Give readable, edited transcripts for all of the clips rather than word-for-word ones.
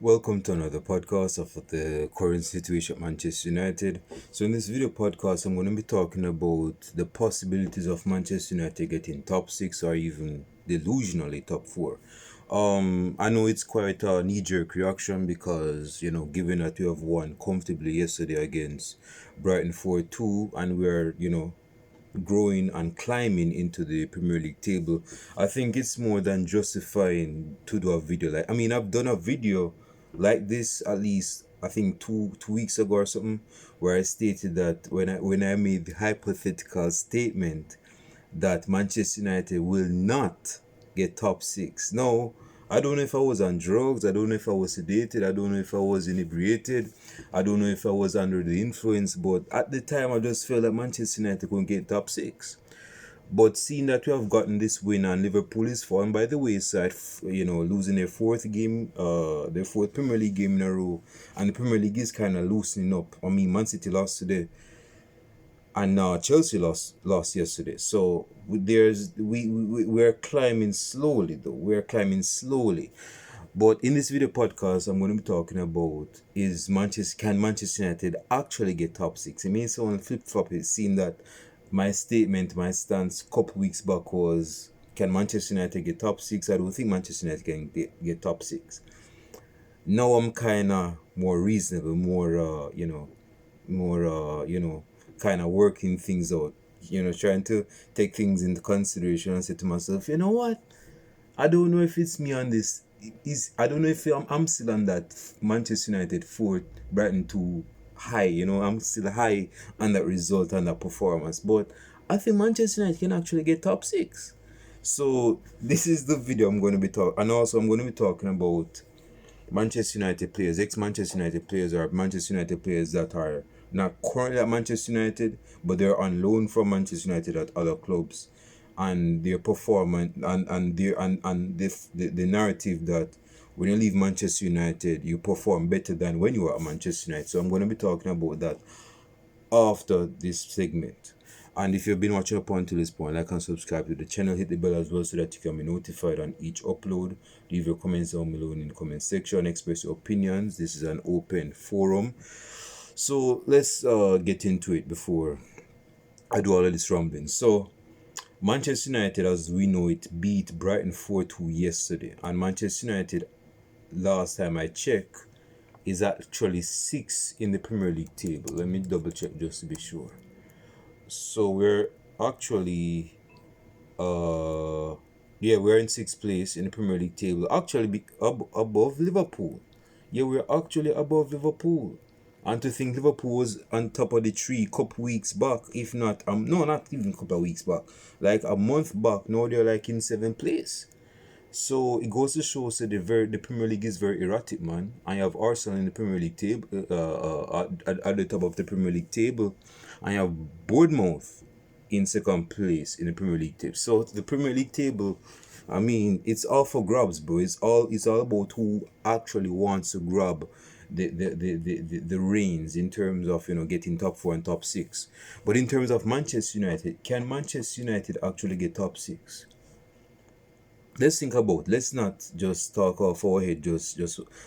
Welcome to another podcast of the current situation at Manchester United. So in this video podcast, I'm going to be talking about the possibilities of Manchester United getting top six or even delusionally top four. I know it's quite a knee-jerk reaction because given that we have won comfortably yesterday against Brighton 4-2, and we're growing and climbing into the Premier League table, I think it's more than justifying to do a video like. I mean, I've done a video like this at least I think two weeks ago or something, where I stated that when I made the hypothetical statement that Manchester United will not get top six. No, I don't know if I was on drugs. I don't know if I was sedated. I don't know if I was inebriated. I don't know if I was under the influence. But at the time, I just felt that Manchester United couldn't get top six. But seeing that we have gotten this win and Liverpool is falling by the wayside, losing their fourth Premier League game in a row, and the Premier League is kind of loosening up. I mean, Man City lost today, and Chelsea lost yesterday. So we're climbing slowly though. We're climbing slowly. But in this video podcast, I'm going to be talking about can Manchester United actually get top six? It means someone flip flop it, seeing that my stance a couple weeks back was, can Manchester United get top six? I don't think Manchester United can get top six. Now I'm kind of more reasonable, kind of working things out, trying to take things into consideration and say to myself, you know what? I don't know if it's me on this. I don't know if I'm still on that Manchester United 4, Brighton 2 high. I'm still high on that result and that performance. But I think Manchester United can actually get top six. So this is the video I'm going to be talking. And also I'm going to be talking about Manchester United players, ex-Manchester United players, or Manchester United players that are not currently at Manchester United, but they're on loan from Manchester United at other clubs, and their performance and the narrative that when you leave Manchester United, you perform better than when you were at Manchester United. So I'm going to be talking about that after this segment. And if you've been watching up until this point, like and subscribe to the channel, hit the bell as well so that you can be notified on each upload. Leave your comments down below in the comment section, express your opinions. This is an open forum. So let's get into it before I do all of this rambling. So Manchester United, as we know it, beat Brighton 4-2 yesterday. And Manchester United, last time I checked, is actually 6th in the Premier League table. Let me double check just to be sure. So we're actually we're in 6th place in the Premier League table, actually above Liverpool. Yeah, we're actually above Liverpool. And to think Liverpool was on top of the tree couple weeks back, if not no, not even couple of weeks back, like a month back. Now they're like in 7th place. So it goes to show, so the Premier League is very erratic, man. I have Arsenal in the Premier League table, at the top of the Premier League table. I have Bournemouth in 2nd place in the Premier League table. So the Premier League table, I mean, it's all for grabs, bro. It's all about who actually wants to grab the reins in terms of getting top 4 and top 6. But in terms of Manchester United, can Manchester United actually get top 6? Let's think about, let's not just talk off our head, just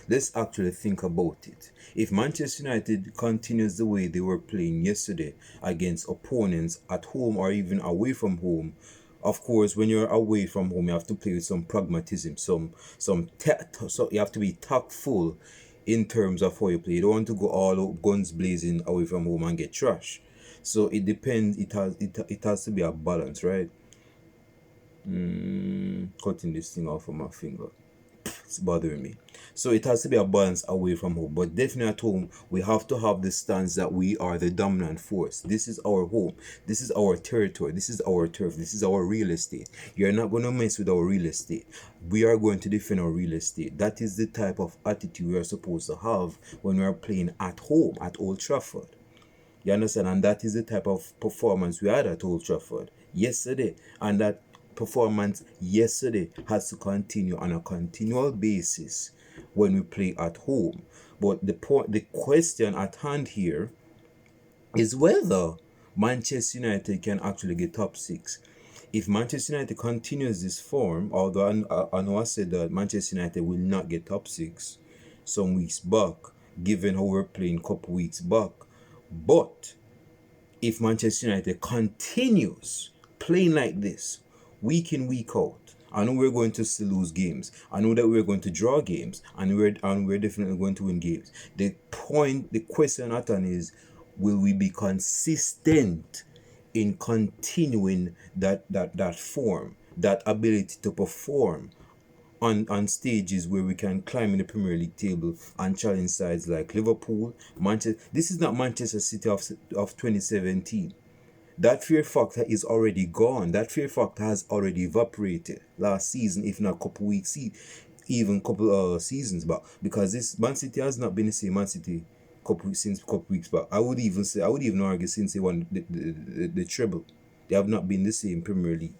let's actually think about it. If Manchester United continues the way they were playing yesterday against opponents at home or even away from home, of course when you're away from home you have to play with some pragmatism, so you have to be tactful in terms of how you play. You don't want to go all out guns blazing away from home and get trash. So it depends, it has to be a balance, right? Cutting this thing off of my finger, it's bothering me. So it has to be a balance away from home, but definitely at home we have to have the stance that we are the dominant force. This is our home, this is our territory, this is our turf, this is our real estate. You're not going to mess with our real estate. We are going to defend our real estate. That is the type of attitude we are supposed to have when we are playing at home at Old Trafford. You understand? And that is the type of performance we had at Old Trafford yesterday. And that performance yesterday has to continue on a continual basis when we play at home. But the question at hand here is whether Manchester United can actually get top 6. If Manchester United continues this form, although I know I said that Manchester United will not get top 6, some weeks back, given how we're playing a couple weeks back. But if Manchester United continues playing like this, week in, week out, I know we're going to still lose games. I know that we're going to draw games, and we're definitely going to win games. The question at hand is, will we be consistent in continuing that form, that ability to perform on stages where we can climb in the Premier League table and challenge sides like Liverpool, Manchester. This is not Manchester City of 2017. That fear factor is already gone. That fear factor has already evaporated last season, if not a couple weeks, even couple seasons back. Because this Man City has not been the same Man City since a couple weeks back. I would even argue since they won the treble, they have not been the same Premier League.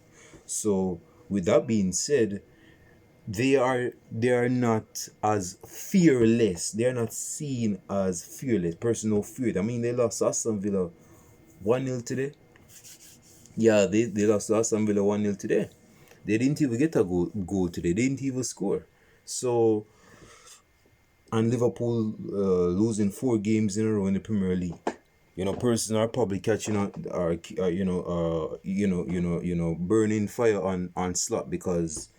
So with that being said, they are not as fearless. They are not seen as fearless. Personal fear. I mean, they lost Aston Villa 1-0 today. Yeah, they lost Aston Villa 1-0 today. They didn't even get a goal today. They didn't even score. So, and Liverpool losing 4 games in a row in the Premier League. Persons are probably catching on, or burning fire on Slot, because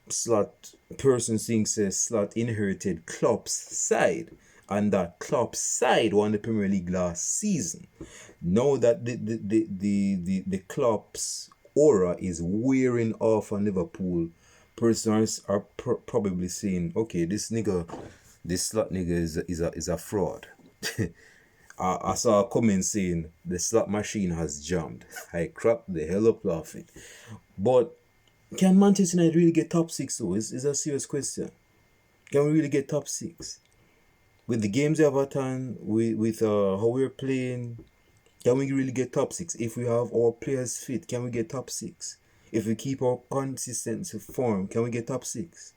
Slot person thinks Slot inherited Klopp's side, and that Klopp's side won the Premier League last season. Now that the Klopp's aura is wearing off on Liverpool, persons are probably saying, okay, this Slot nigga is a fraud. I saw a comment saying the slot machine has jammed. I cracked the hell up laughing. But can Manchester United really get top 6 though? Is a serious question. Can we really get top 6? With the games we have at hand, with how we're playing, can we really get top 6? If we have our players fit, can we get top 6? If we keep our consistent form, can we get top 6?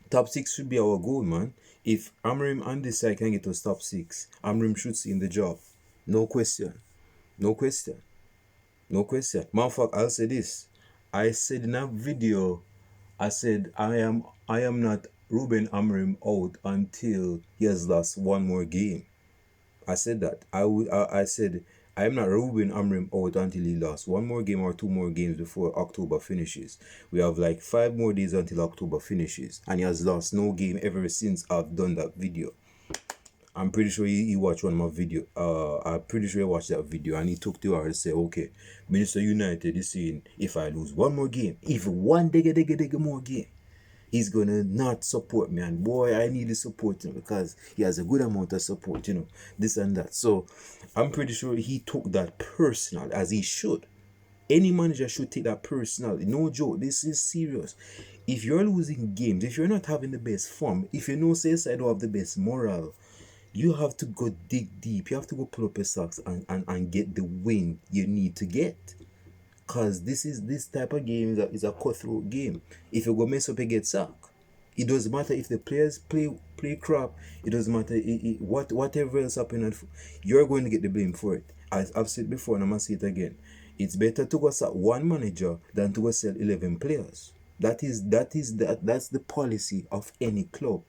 Top 6 should be our goal, man. If Amorim and this side can get us top 6, Amorim should see in the job. No question. No question. No question. Matter of fact, I'll say this. I said in a video, I said I am not Ruben Amorim out until he has lost one more game. I said that. I said I am not Ruben Amorim out until he lost one more game or 2 more games before October finishes. We have like 5 more days until October finishes, and he has lost no game ever since I've done that video. I'm pretty sure he watched one of my video. I'm pretty sure he watched that video, and he took the hour to say, okay, Manchester United is saying if I lose one more game, even one digga more game, he's gonna not support me. And boy, I need to support him because he has a good amount of support, this and that. So I'm pretty sure he took that personal, as he should. Any manager should take that personal. No joke, this is serious. If you're losing games, if you're not having the best form, if you know say I don't have the best morale, you have to go dig deep. You have to go pull up your socks and get the win you need to get. Because this type of game is a cutthroat game. If you go mess up, you get sacked. It doesn't matter if the players play crap. It doesn't matter whatever else happens. You're going to get the blame for it. As I've said before, and I'm going to say it again. It's better to go sack one manager than to go sell 11 players. That's the policy of any club.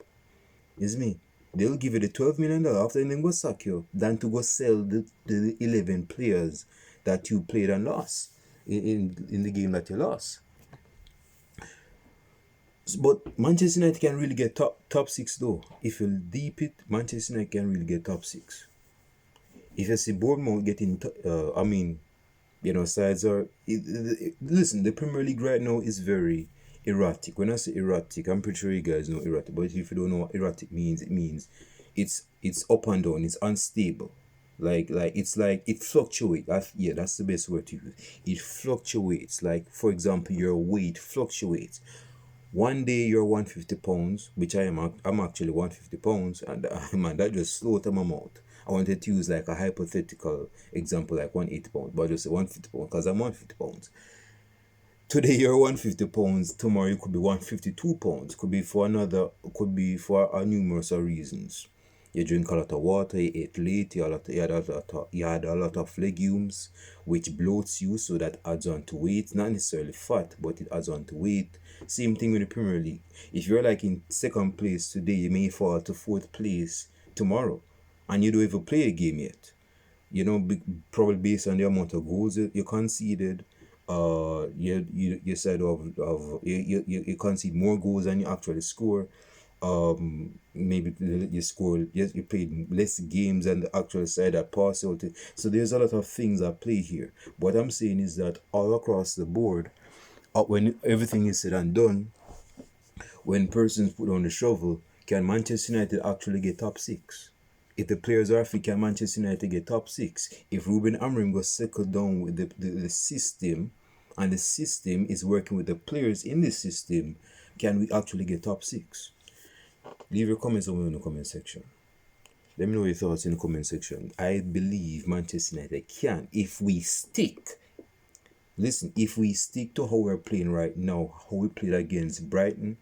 Is me. They'll give you the $12 million after they go sack you than to go sell the 11 players that you played and lost in the game that you lost. But Manchester United can really get top 6 though. If you deep it, Manchester United can really get top 6. If you see Bournemouth getting, sides are... listen, the Premier League right now is very erratic. When I say erratic, I'm pretty sure you guys know erratic. But if you don't know what erratic means, it means it's up and down. It's unstable. Like it fluctuates. That's the best word to use. It fluctuates. Like, for example, your weight fluctuates. One day you're 150 pounds, which I am. I'm actually 150 pounds, and man, that just slowed my mouth. I wanted to use like a hypothetical example, like 180 pounds, but I just say 150 pounds because I'm 150 pounds. Today you're 150 pounds, tomorrow you could be 152 pounds. Could be for a numerous of reasons. You drink a lot of water, you ate late, you had a lot of legumes, which bloats you, so that adds on to weight. Not necessarily fat, but it adds on to weight. Same thing with the Premier League. If you're like in second place today, you may fall to fourth place tomorrow, and you don't even play a game yet. You know, probably based on the amount of goals you conceded. You said you concede more goals than you actually score. Maybe you score, yes, you played less games than the actual side that passed out. So there's a lot of things at play here. What I'm saying is that all across the board, when everything is said and done, when persons put on the shovel, can Manchester United actually get top six? If the players are fit, can Manchester United get top six? If Ruben Amorim goes settle down with the system, and the system is working with the players in the system, can we actually get top six? Leave your comments down in the comment section. Let me know your thoughts in the comment section. I believe Manchester United can, if we stick. Listen, if we stick to how we're playing right now, how we played against Brighton,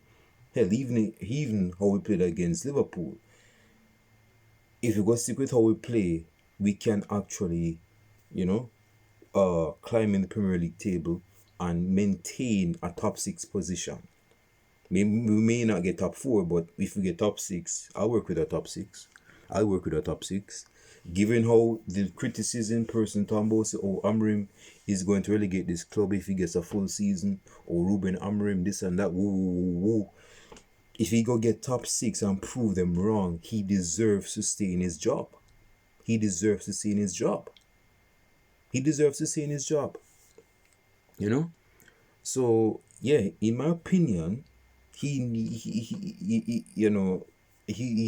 hell, even how we played against Liverpool. If we go stick with how we play, we can actually, climb in the Premier League table and maintain a top six position. We may not get top four, but if we get top six, I'll work with a top six. Given how the criticism person talking about, oh, Amorim is going to relegate this club if he gets a full season, or Ruben Amorim, this and that, whoa. If he go get top six and prove them wrong, he deserves to stay in his job. You know? So, yeah, in my opinion, he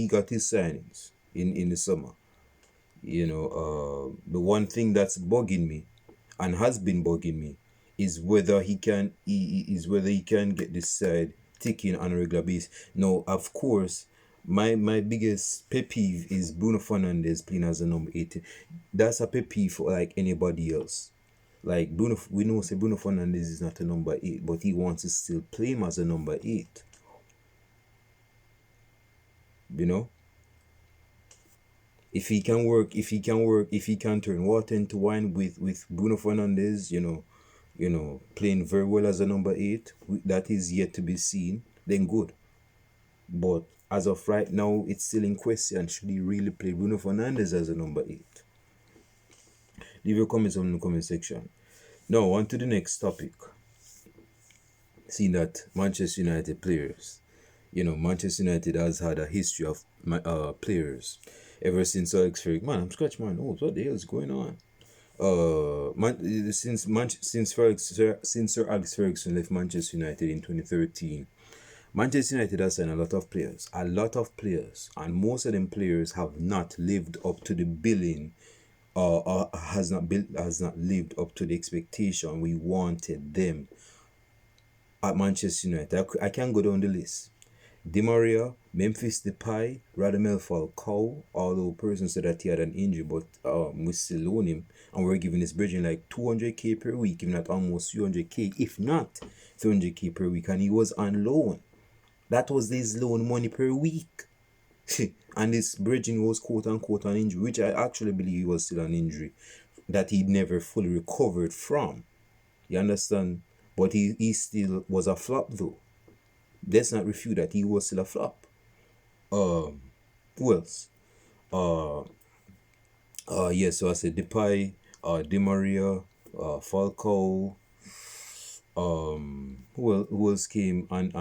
got his signings in the summer. The one thing that's bugging me and has been bugging me is whether he can get this side ticking on a regular basis. Now, of course, my biggest pet peeve is Bruno Fernandes playing as a number 8. That's a pet peeve for like anybody else. Like we know Bruno Fernandes is not a number 8, but he wants to still play him as a number 8. If he can turn water into wine with Bruno Fernandes, playing very well as a number 8, that is yet to be seen, then good. But as of right now, it's still in question. Should he really play Bruno Fernandes as a number 8? Leave your comments on in the comment section. Now, on to the next topic. Seeing that Manchester United players, Manchester United has had a history of players ever since Alex Ferguson. Man, I'm scratching my nose. What the hell is going on? Since Sir Alex Ferguson left Manchester United in 2013, Manchester United has signed a lot of players, and most of them players have not lived up to the billing, or has not lived up to the expectation we wanted them at Manchester United. I can go down the list. Di Maria, Memphis Depay, Radamel Falcao, although person said that he had an injury, but we still loan him, and we're giving this bridging like 200k per week, if not almost 300k, if not 300k per week, and he was on loan. That was his loan money per week. And this bridging was quote unquote an injury, which I actually believe he was still an injury that he never fully recovered from. You understand? But he still was a flop though. Let's not refute that he was still a flop. Who else? So I said Depay, Di Maria, Falcao. Who else came? And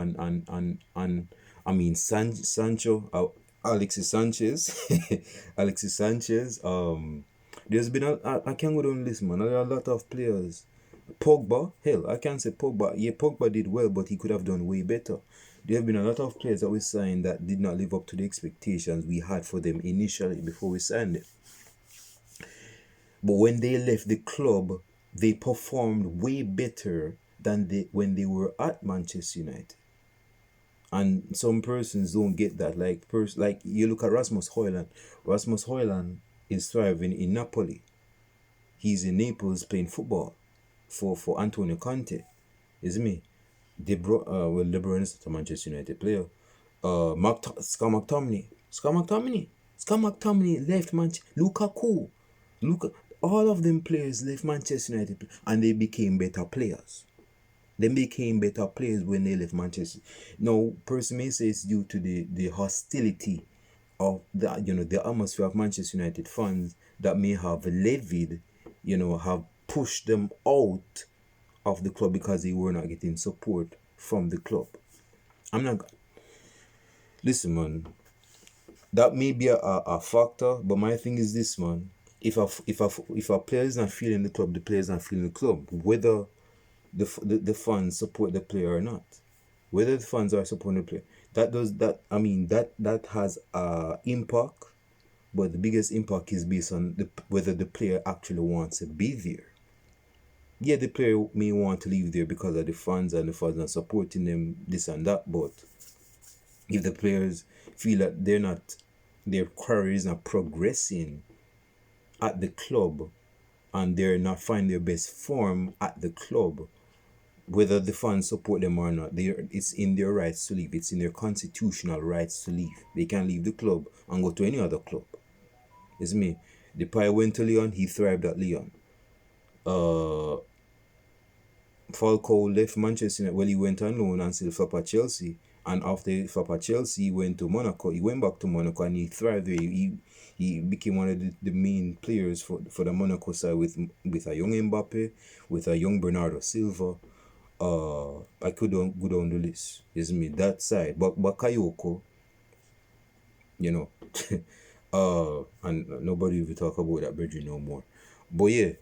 I mean Sancho, Alexis Sanchez, Alexis Sanchez. There's been I can't go down the list, man. There are a lot of players. Pogba, hell, I can't say Pogba. Yeah, Pogba did well, but he could have done way better. There have been a lot of players that we signed that did not live up to the expectations we had for them initially before we signed them. But when they left the club, they performed way better than when they were at Manchester United. And some persons don't get that. Like you look at Rasmus Højlund. Rasmus Højlund is thriving in Napoli. He's in Naples playing football for Antonio Conte. Is me? De Bruyne is a Manchester United player. Scott McTominay. Scott McTominay left Lukaku. All of them players left Manchester United and they became better players. They became better players when they left Manchester. Now, person may say it's due to the hostility of the atmosphere of Manchester United fans that may have levied, have pushed them out of the club because they were not getting support from the club. I'm not. Listen, man. That may be a factor, but my thing is this, man. If a player is not feeling the club, the player is not feeling the club. Whether the fans support the player or not, whether the fans are supporting the player, that has a impact. But the biggest impact is based on whether the player actually wants to be there. Yeah, the player may want to leave there because of the fans and the fans are supporting them, this and that. But if the players feel that their career is not progressing at the club and they're not finding their best form at the club, whether the fans support them or not, it's in their rights to leave. It's in their constitutional rights to leave. They can leave the club and go to any other club. It's me. Depay went to Lyon, he thrived at Lyon. Falcao left Manchester United. Well, he went on loan and still flop at Chelsea. And after he flop at Chelsea, he went to Monaco. He went back to Monaco and he thrived there. He became one of the main players for the Monaco side with a young Mbappe, with a young Bernardo Silva. I could go down the list. It's me, that side. But Bakayoko, and nobody will talk about that Bridget no more. But yeah,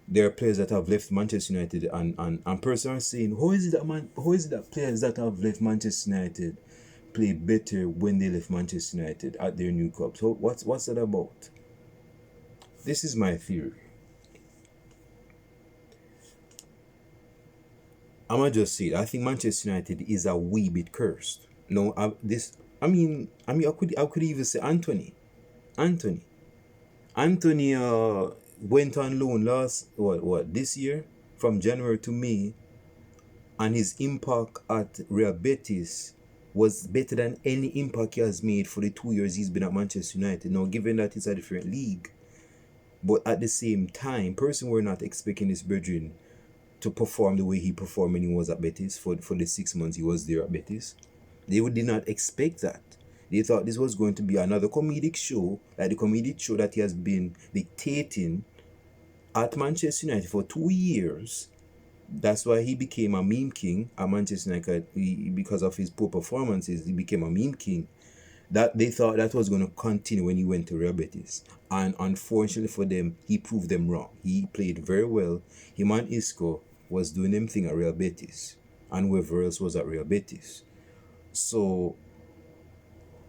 there are players that have left Manchester United and person are saying, how is it that players that have left Manchester United play better when they left Manchester United at their new club? So what's that about? This is my theory. I'ma just say it. I think Manchester United is a wee bit cursed. No, I could even say Anthony went on loan this year from January to May, and his impact at Real Betis was better than any impact he has made for the 2 years he's been at Manchester United. Now, given that it's a different league, but at the same time, person were not expecting this brethren to perform the way he performed when he was at Betis for the 6 months he was there at Betis. They did not expect that. They thought this was going to be another comedic show, like the comedic show that he has been dictating at Manchester United for 2 years. That's why he became a meme king at Manchester United. Because of his poor performances, he became a meme king. That they thought that was going to continue when he went to Real Betis. And unfortunately for them, he proved them wrong. He played very well. Him and Isco was doing them thing at Real Betis. And whoever else was at Real Betis. So,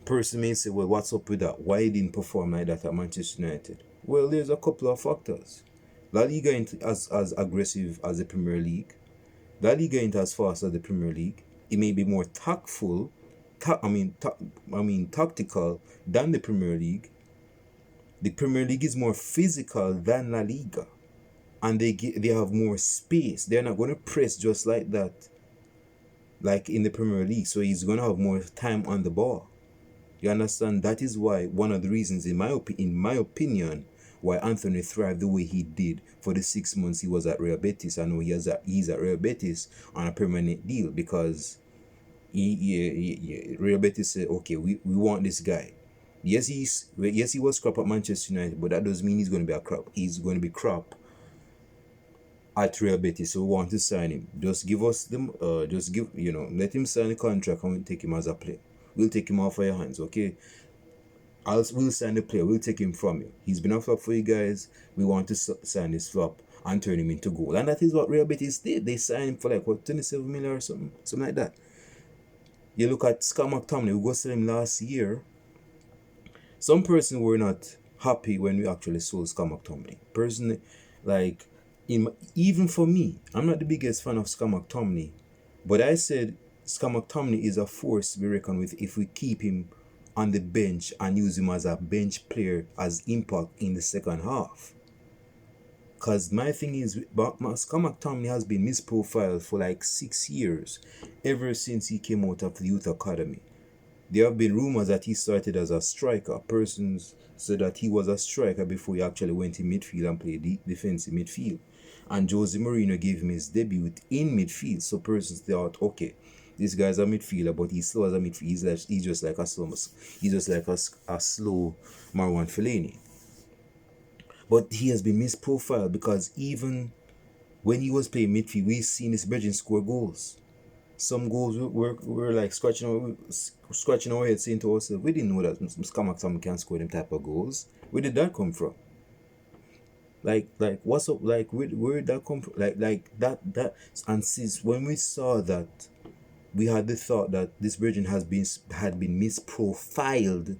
person may say, well, what's up with that? Why he didn't perform like that at Manchester United? Well, there's a couple of factors. La Liga ain't as aggressive as the Premier League. La Liga ain't as fast as the Premier League. It may be more tactful, tactical than the Premier League. The Premier League is more physical than La Liga, and they have more space. They're not going to press just like that, like in the Premier League. So he's going to have more time on the ball. You understand? That is why one of the reasons, in my opinion, why Anthony thrived the way he did for the 6 months he was at Real Betis. I know he's at Real Betis on a permanent deal because Real Betis said, okay, we want this guy. Yes, he was crap at Manchester United, but that doesn't mean he's going to be a crap. He's going to be crap at Real Betis, so we want to sign him. Just give us let him sign the contract and we'll take him as a player. We'll take him off of your hands, okay? We'll sign the player. We'll take him from you. He's been a flop for you guys. We want to sign this flop and turn him into gold. And that is what Real Betis did. They signed him for 27 million or something like that. You look at Scott McTominay, we go sell him last year. Some person were not happy when we actually sold Scott McTominay. Personally, even for me, I'm not the biggest fan of Scott McTominay, but I said Scott McTominay is a force to be reckoned with if we keep him on the bench and use him as a bench player as impact in the second half. Because my thing is, Scott McTominay has been misprofiled for 6 years, ever since he came out of the youth academy. There have been rumors that he started as a striker. Persons said that he was a striker before he actually went in midfield and played defensive midfield. And Jose Mourinho gave him his debut in midfield. So persons thought, okay, this guy's a midfielder, but he's slow as a midfielder. He's just like a slow Marwan Fellaini. But he has been misprofiled because even when he was playing midfield, we've seen his brethren score goals. Some goals were like scratching our heads, saying to ourselves, we didn't know that Skamactam can score them type of goals. Where did that come from? Like what's up? Like where did that come from? Like that. And since when we saw that, we had the thought that this brethren had been misprofiled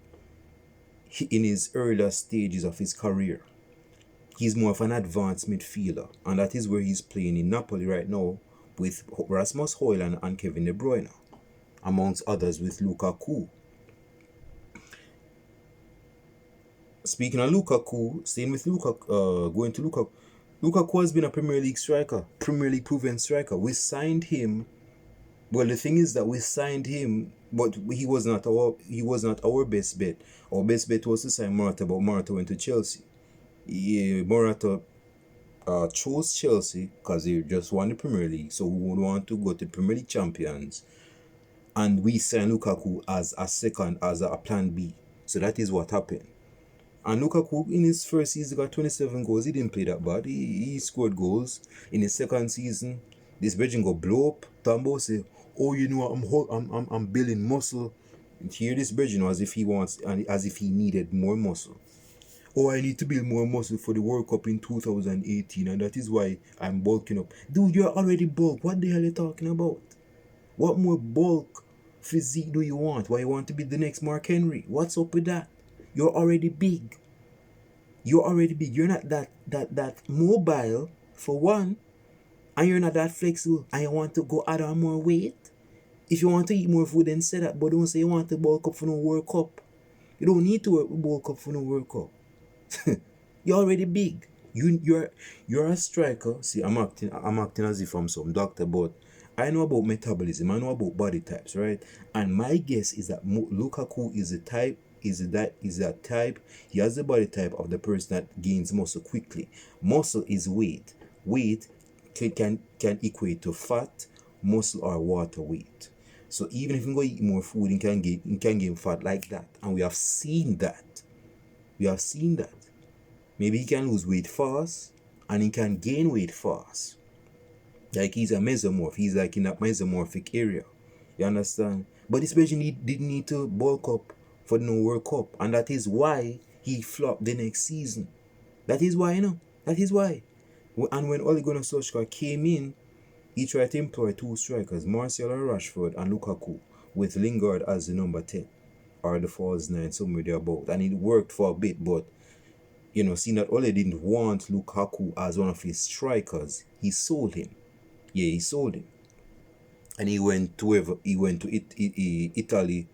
in his earlier stages of his career. He's more of an advanced midfielder, and that is where he's playing in Napoli right now with Rasmus Højlund and Kevin De Bruyne, amongst others with Lukaku. Speaking of Lukaku, staying with Lukaku, going to Lukaku. Lukaku has been a Premier League striker, Premier League proven striker. We signed him. Well, the thing is that we signed him, but he was not our best bet. Our best bet was to sign Morata, but Morata went to Chelsea. Yeah, Morata chose Chelsea because they just won the Premier League, so we would want to go to Premier League champions, and we signed Lukaku as a plan B. So that is what happened. And Lukaku in his first season got 27 goals. He didn't play that bad. He scored goals. In his second season, this Belgian got blow up. Tambo say, "Oh, you know, I'm building muscle." And here this Belgian as if he needed more muscle. Oh, I need to build more muscle for the World Cup in 2018, and that is why I'm bulking up. Dude, you're already bulk. What the hell are you talking about? What more bulk physique do you want? Why you want to be the next Mark Henry? What's up with that? You're already big. You're not that mobile, for one, and you're not that flexible, and you want to go add on more weight. If you want to eat more food, then say that, but don't say you want to bulk up for no World Cup. You don't need to bulk up for no World Cup. You're already big. You're a striker. See, I'm acting as if I'm some doctor, but I know about metabolism. I know about body types, right? And my guess is that Lukaku is the type. Is that type? He has the body type of the person that gains muscle quickly. Muscle is weight. Weight can equate to fat, muscle, or water weight. So even if you go eat more food, you can gain fat like that, and we have seen that. Maybe he can lose weight fast, and he can gain weight fast. Like he's a mesomorph. He's like in that mesomorphic area. You understand? But especially didn't need to bulk up for the World Cup, and that is why he flopped the next season. That is why, That is why. And when Ole Gunnar Solskjaer came in, he tried to employ two strikers, Martial and Rashford, and Lukaku, with Lingard as the number 10, or the false 9, somewhere thereabout. And it worked for a bit, but, seeing that Ole didn't want Lukaku as one of his strikers, he sold him. Yeah, he sold him. And he went to Italy,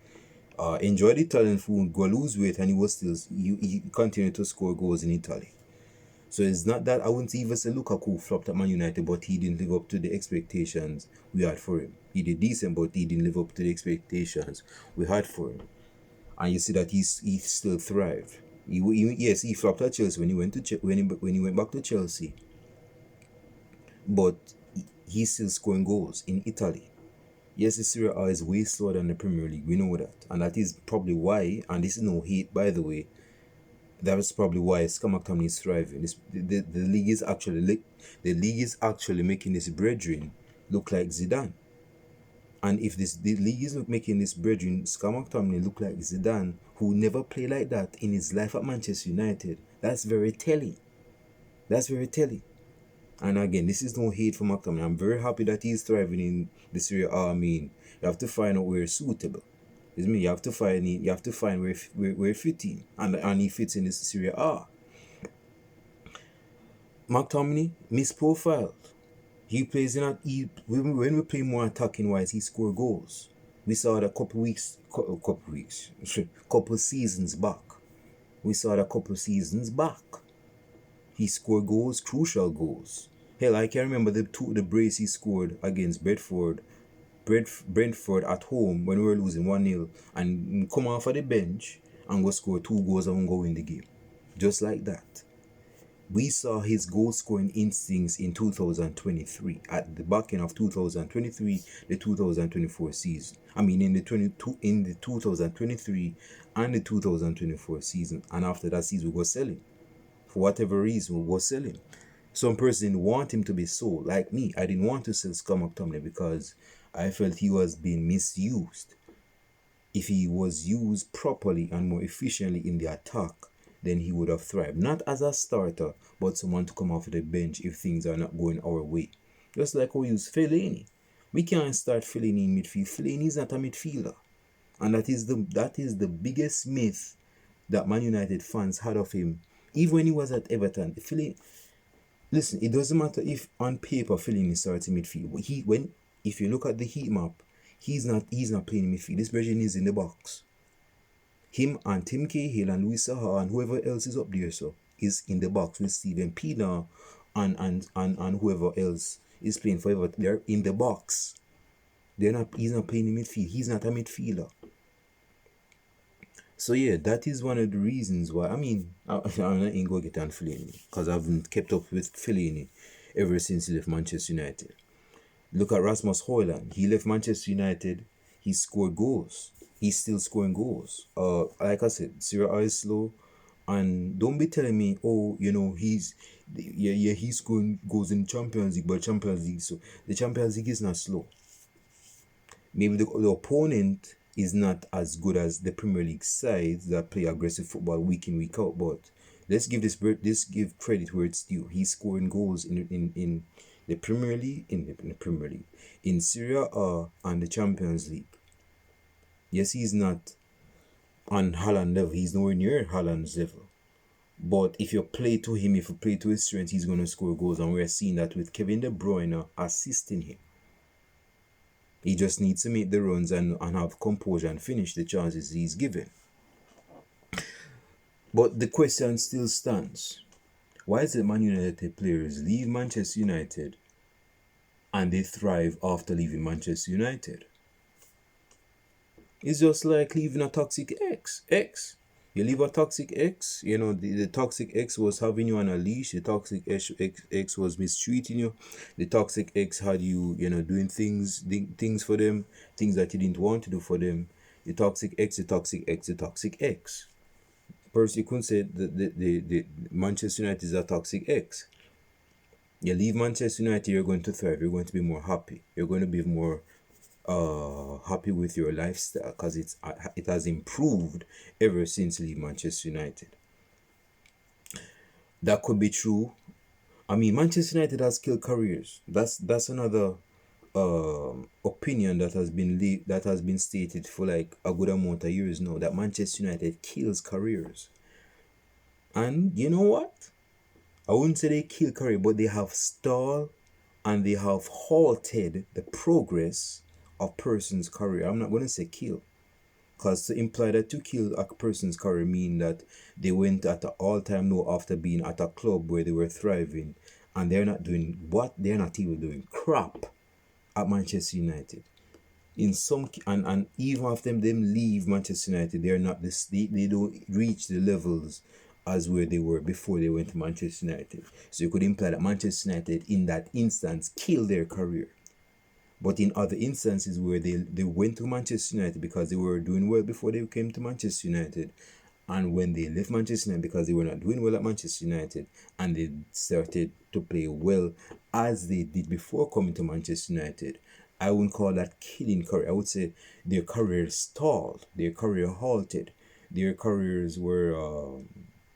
enjoyed Italian food, go lose weight, and he continued to score goals in Italy. So it's not that I wouldn't even say Lukaku flopped at Man United, but he didn't live up to the expectations we had for him. He did decent, but he didn't live up to the expectations we had for him. And you see that he still thrived. He flopped at Chelsea when he went back to Chelsea, but he's still scoring goals in Italy. Yes, the Serie A is way slower than the Premier League. We know that, and that is probably why. And this is no hate, by the way. That is probably why Scott McTominay is thriving. The league is actually making this brethren look like Zidane. And if the league is making this brethren Scott McTominay look like Zidane, who never played like that in his life at Manchester United, that's very telling. And again, this is no hate for McTominay. I'm very happy that he's thriving in the Serie A. I mean, you have to find out where it's suitable. It's me. You have to find where fitting, and he fits in this Serie A. McTominay misprofiled. He plays when we play more attacking wise, he score goals. We saw it a couple seasons back. He scored goals, crucial goals. Hell, I can remember the brace he scored against Bedford Brentford at home when we were losing 1-0 and come off of the bench and go score 2 goals and go win the game. Just like that. We saw his goal scoring instincts in 2023 at the back end of 2023, the 2024 season. I mean in the 2023 and the 2024 season, and after that season we go selling. For whatever reason we go selling. Some person didn't want him to be sold. Like me, I didn't want to sell Scott McTominay because I felt he was being misused. If he was used properly and more efficiently in the attack, then he would have thrived. Not as a starter, but someone to come off the bench if things are not going our way. Just like we use Fellaini. We can't start Fellaini in midfield. Fellaini is not a midfielder. And that is the biggest myth that Man United fans had of him. Even when he was at Everton, Fellaini, listen, it doesn't matter if on paper Fellaini starts in midfield. If you look at the heat map, he's not playing in midfield. This version is in the box. Him and Tim Cahill and Luis Saha and whoever else is up there is in the box with Steven Pienaar and whoever else is playing forever. They're in the box. He's not playing in midfield. He's not a midfielder. So yeah, that is one of the reasons why. I mean, I'm not going to get on Fellaini because I haven't kept up with Fellaini ever since he left Manchester United. Look at Rasmus Højlund. He left Manchester United. He scored goals. He's still scoring goals. Like I said, Serie A is slow, and don't be telling me, oh, he's scoring goals in Champions League, but Champions League, so the Champions League is not slow. Maybe the opponent is not as good as the Premier League sides that play aggressive football week in, week out, but let's give credit where it's due. He's scoring goals in the Premier League, in Serie A and the Champions League. Yes, he's not on Haaland level. He's nowhere near Haaland's level. But if you play to him, if you play to his strengths, he's going to score goals. And we're seeing that with Kevin De Bruyne assisting him. He just needs to make the runs and have composure and finish the chances he's given. But the question still stands. Why is it Man United players leave Manchester United and they thrive after leaving Manchester United? It's just like leaving a toxic ex. You leave a toxic ex, the toxic ex was having you on a leash. The toxic ex was mistreating you. The toxic ex had you, doing things for them, things that you didn't want to do for them. The toxic ex. First, you couldn't say the Manchester United is a toxic ex. You leave Manchester United, you're going to thrive. You're going to be more happy. You're going to be more happy with your lifestyle because it has improved ever since leaving Manchester United. That could be true. I mean, Manchester United has killed careers. That's another opinion that has been stated for like a good amount of years now, that Manchester United kills careers. And you know what? I wouldn't say they kill career, but they have stalled and they have halted the progress of person's career. I'm not going to say kill, because to imply that to kill a person's career mean that they went at an all-time low after being at a club where they were thriving, and they're not doing what? They're not even doing crap at Manchester United. In some and even after them leave Manchester United, they're not this. They don't reach the levels as where they were before they went to Manchester United. So you could imply that Manchester United in that instance killed their career. But in other instances where they went to Manchester United because they were doing well before they came to Manchester United, and when they left Manchester United because they were not doing well at Manchester United, and they started to play well as they did before coming to Manchester United, I wouldn't call that killing career. I would say their career stalled, their career halted, their careers were,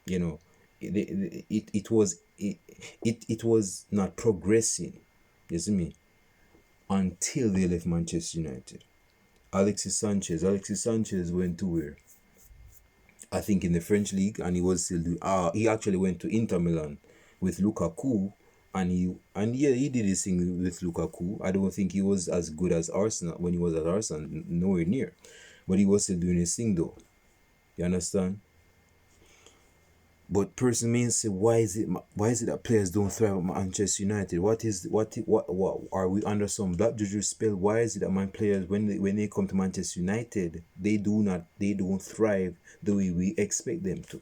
it was not progressing. You see me? Until they left Manchester United. Alexis Sanchez went to where? I think in the French league, and he was still doing. He actually went to Inter Milan with Lukaku, and he did his thing with Lukaku. I don't think he was as good as Arsenal when he was at Arsenal, nowhere near, but he was still doing his thing though. You understand? But person means say, why is it that players don't thrive at Manchester United? What are we under some black juju spell? Why is it that my players when they come to Manchester United they don't thrive the way we expect them to?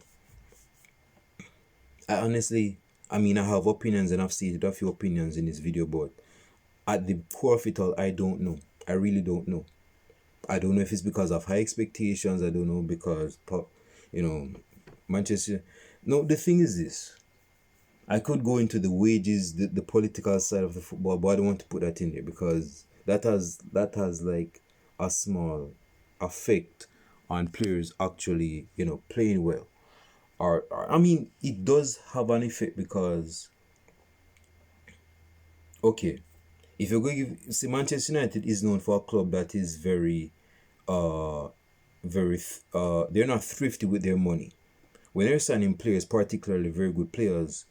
I honestly, I mean, I have opinions and I've stated a few opinions in this video, but at the core of it all, I don't know. I really don't know. I don't know if it's because of high expectations. I don't know because, you know, Manchester. No, the thing is this. I could go into the wages, the political side of the football, but I don't want to put that in there because that has like a small effect on players actually, playing well. Or I mean, it does have an effect because okay, if you're going to see Manchester United is known for a club that is uh they're not thrifty with their money. When they're signing players, particularly very good players,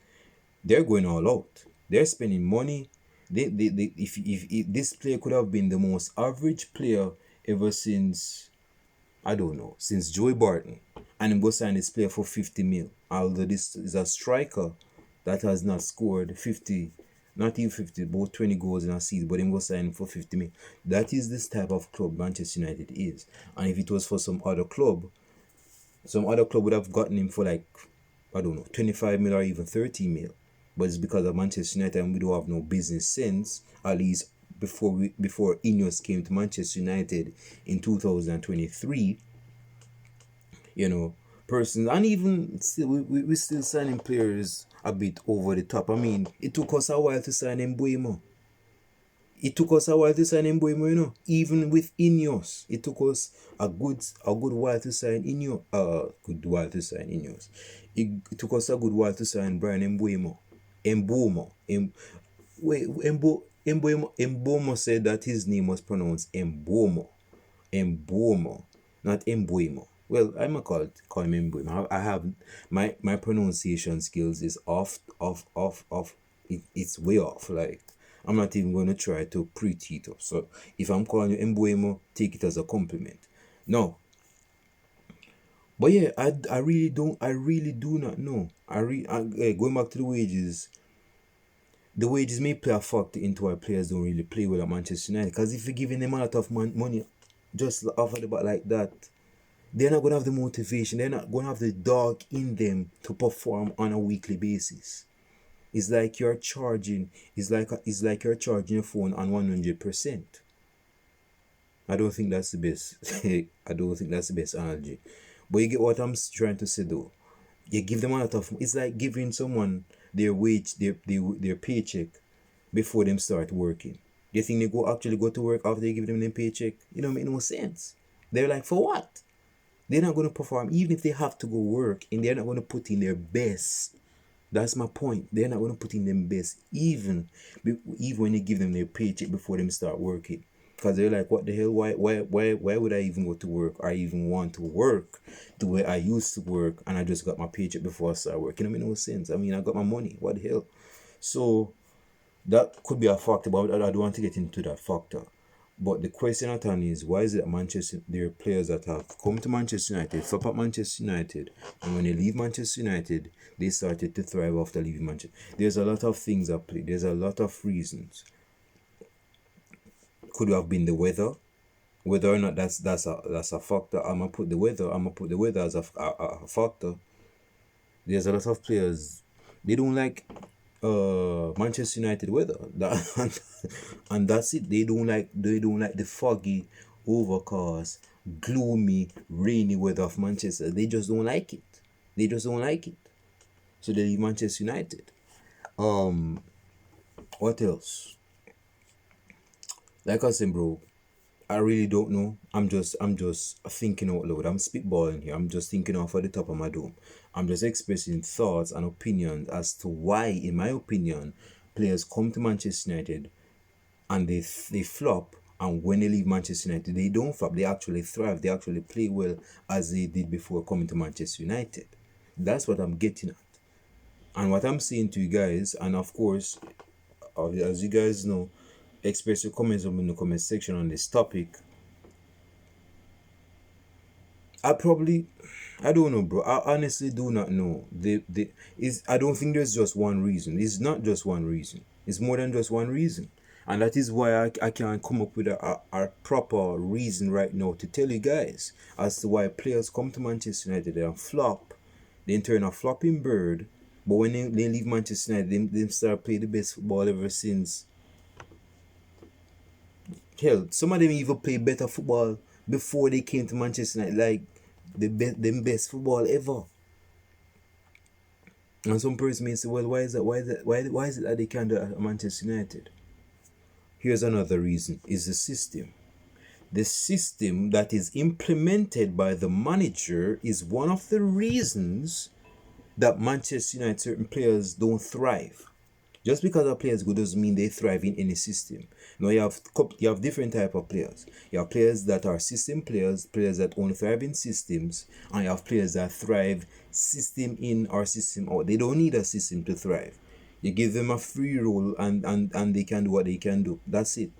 they're going all out. They're spending money. If this player could have been the most average player ever since, I don't know, since Joey Barton, and him go sign this player for 50 mil. Although this is a striker that has not scored 50, not even 50, about 20 goals in a season, but him go sign for 50 mil. That is this type of club Manchester United is. And if it was for some other club would have gotten him for like, I don't know, 25 mil or even 30 mil. But it's because of Manchester United and we don't have no business sense, at least before Ineos came to Manchester United in 2023, you know, persons, and even still, we still signing players a bit over the top. I mean, it took us a while to sign Mbuemo. It took us a while to sign Mbuemo, even with Ineos. It took us a good while to sign Ineos. Good while to sign Ineos. It took us a good while to sign Brian Mbuemo. Mbuemo. Wait, Mbuemo said that his name was pronounced Mbuemo. Mbuemo, not Mbuemo. Well, I'm gonna call him Mbuemo. I have my pronunciation skills is off. It's way off. Like I'm not even gonna try to preach it up. So if I'm calling you Mbuemo, take it as a compliment. No, but yeah, I really do not know. Going back to the wages. The wages may play a factor into why players don't really play well at Manchester United. Because if you're giving them a lot of money just off of the bat like that, they're not going to have the motivation. They're not going to have the dog in them to perform on a weekly basis. It's like you're charging. It's like you're charging your phone on 100%. I don't think that's the best. I don't think that's the best analogy. But you get what I'm trying to say though. You give them a lot of. It's like giving someone their wage, their paycheck before them start working. You think they actually go to work after they give them their paycheck? It don't make no sense. They're like, for what? They're not going to perform even if they have to go work, and they're not going to put in their best. That's my point. They're not going to put in their best even when you give them their paycheck before them start working. Because they're like, what the hell? Why would I even go to work? I even want to work the way I used to work, and I just got my paycheck before I start working. It make no sense. I mean, I got my money. What the hell? So that could be a factor, but I don't want to get into that factor. But the question at hand is, why is it that Manchester, there are players that have come to Manchester United, flop at Manchester United, and when they leave Manchester United, they started to thrive after leaving Manchester. There's a lot of things at play. There's a lot of reasons. Could have been the weather, whether or not that's a factor. I'm gonna put the weather as a factor. There's a lot of players, they don't like Manchester United weather. And that's it. They don't like the foggy, overcast, gloomy, rainy weather of Manchester. They just don't like it. They just don't like it. So they leave Manchester United. What else? Like I said, bro, I really don't know. I'm just thinking out loud. I'm spitballing here. I'm just thinking off at the top of my dome. I'm just expressing thoughts and opinions as to why, in my opinion, players come to Manchester United and they flop, and when they leave Manchester United, they don't flop. They actually thrive. They actually play well as they did before coming to Manchester United. That's what I'm getting at. And what I'm saying to you guys, and of course, as you guys know, express your comments in the comment section on this topic. I probably I don't know, bro. I honestly do not know. I don't think there's just one reason. It's not just one reason. It's more than just one reason. And that is why I can't come up with a proper reason right now to tell you guys as to why players come to Manchester United and flop. They turn a flopping bird. But when they leave Manchester United, they start playing the best football ever since. Hell, some of them even play better football before they came to Manchester United. Like the best football ever. And some person may say, well, why is that? Why is it that they can't do it at Manchester United? Here's another reason: is the system. The system that is implemented by the manager is one of the reasons that Manchester United certain players don't thrive. Just because a player is good doesn't mean they thrive in any system. No, you have different type of players. You have players that are system players, players that only thrive in systems, and you have players that thrive system in or system out. They don't need a system to thrive. You give them a free role and they can do what they can do. That's it.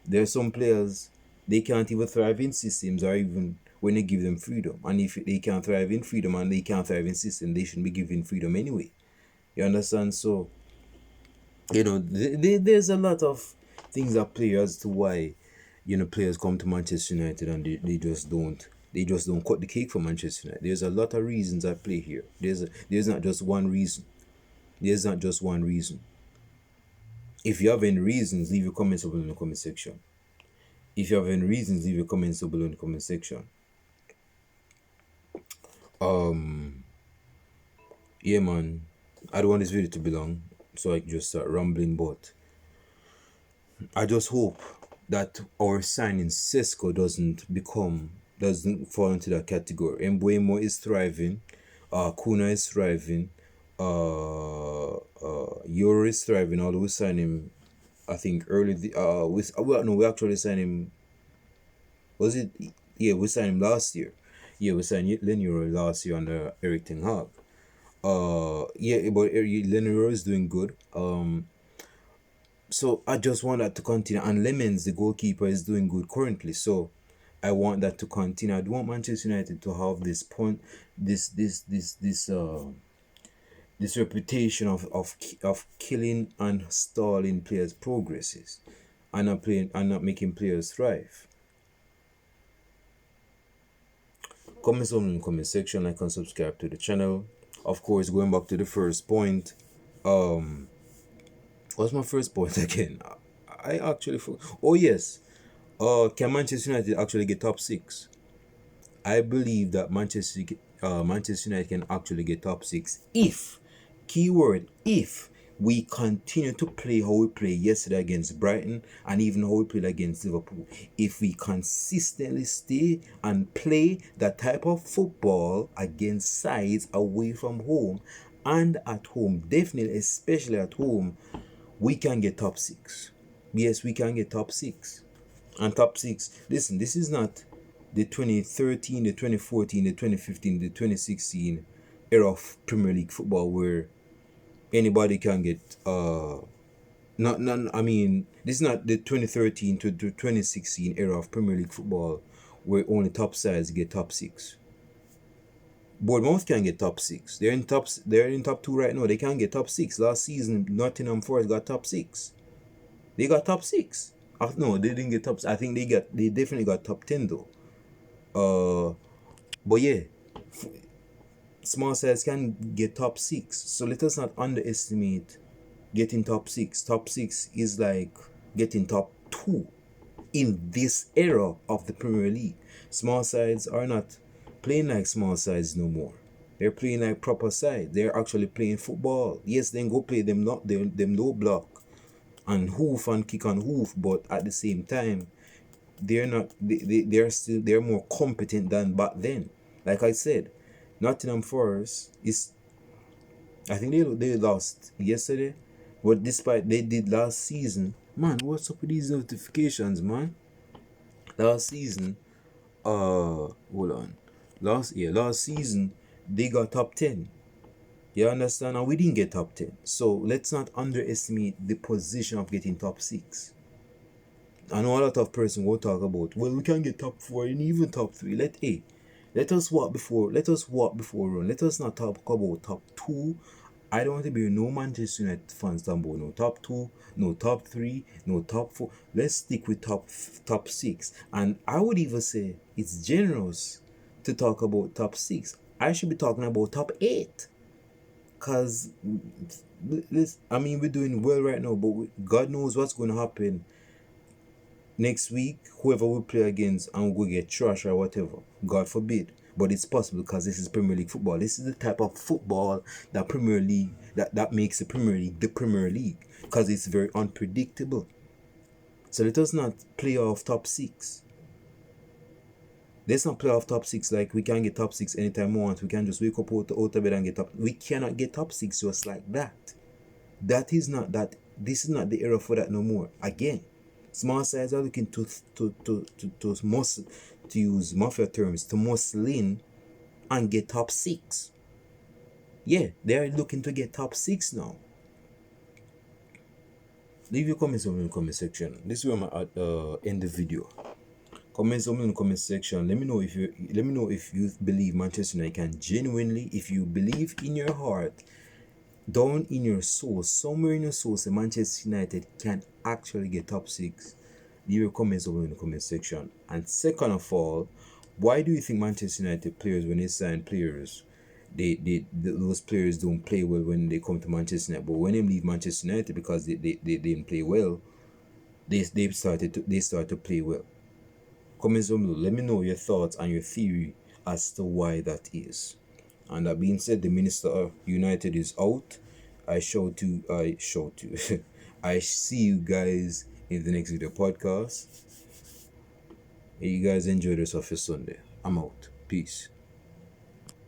There are some players they can't even thrive in systems or even when you give them freedom. And if they can't thrive in freedom and they can't thrive in system, they shouldn't be given freedom anyway. You understand? So there's a lot of things that play as to why players come to Manchester United and they just don't cut the cake for Manchester United. There's a lot of reasons at play here. There's not just one reason. There's not just one reason. If you have any reasons, leave your comments below in the comment section. If you have any reasons, leave your comments below in the comment section. Yeah, man. I don't want this video to be long, so I can just start rambling, but I just hope that our signing Sesko doesn't fall into that category. Mbeumo is thriving, Kuna is thriving, Euro is thriving, although we signed him I think early we actually signed him, was it, yeah, we signed him last year. Yeah, we signed Leniero last year under Eric Ten Hag. Yeah, but Leniero is doing good. So I just want that to continue. And Lemens, the goalkeeper, is doing good currently. So I want that to continue. I do want Manchester United to have this reputation of killing and stalling players' progresses and not making players thrive. Comment down in the comment section, like and subscribe to the channel. Of course, going back to the first point, what's my first point again? I actually oh yes, can Manchester United actually get top 6? I believe that Manchester United can actually get top 6 if, keyword if, we continue to play how we played yesterday against Brighton and even how we played against Liverpool. If we consistently stay and play that type of football against sides away from home and at home, definitely especially at home, we can get top 6. Yes, we can get top 6. And top 6, listen, this is not the 2013, the 2014, the 2015, the 2016 era of Premier League football where anybody can get I mean, this is not the 2013 to 2016 era of Premier League football where only top sides get top 6. Bournemouth can get top 6. They're in top 2 right now. They can get top 6. Last season Nottingham Forest got top 6. They got top 6. No, they didn't get top 6. I think they definitely got top 10 though. But yeah, small sides can get top 6. So let us not underestimate getting top 6. Top 6 is like getting top 2 in this era of the Premier League. Small sides are not playing like small sides no more. They're playing like proper sides. They're actually playing football. Yes, then go play them low block and hoof and kick and hoof, but at the same time, they're not. They're more competent than back then. Like I said, Nottingham Forest is. I think they lost yesterday, but despite they did last season, man, what's up with these notifications, man? Last season, hold on, last season they got top 10. You understand? And we didn't get top 10. So let's not underestimate the position of getting top 6. I know a lot of person will talk about, well, we can get top 4 and even top 3. Let us walk before run. Let us not talk about top two. I don't want to be no Manchester United fans talking about no top two, no top three, no top four. Let's stick with top six. And I would even say it's generous to talk about top six. I should be talking about top eight. Cause I mean we're doing well right now, but God knows what's going to happen next week. Whoever we play against, and we'll get trash or whatever. God forbid. But it's possible because this is Premier League football. This is the type of football that Premier League that makes the Premier League because it's very unpredictable. So let us not play off top six. Let's not play off top six like we can get top six anytime we want. We can just wake up out of bed and get top. We cannot get top six just like that. That is not that. This is not the era for that no more. Again, small sides are looking to muscle, to use mafia terms, to muscle in and get top six. Yeah, they are looking to get top six now. Leave your comments down in the comment section. This is where I'm at end the video. Comments down in the comment section. Let me know if you believe Manchester United can genuinely, if you believe in your heart, down in your soul, somewhere in your soul, say Manchester United can actually get top six. Leave your comments over in the comment section. And second of all, why do you think Manchester United players, when they sign players, those players don't play well when they come to Manchester United, but when they leave Manchester United because they didn't play well, they start to play well? Comments down below. Let me know your thoughts and your theory as to why that is. And that being said, the Minister of United is out. I I see you guys in the next video podcast. You guys enjoy the rest of your Sunday. I'm out. Peace.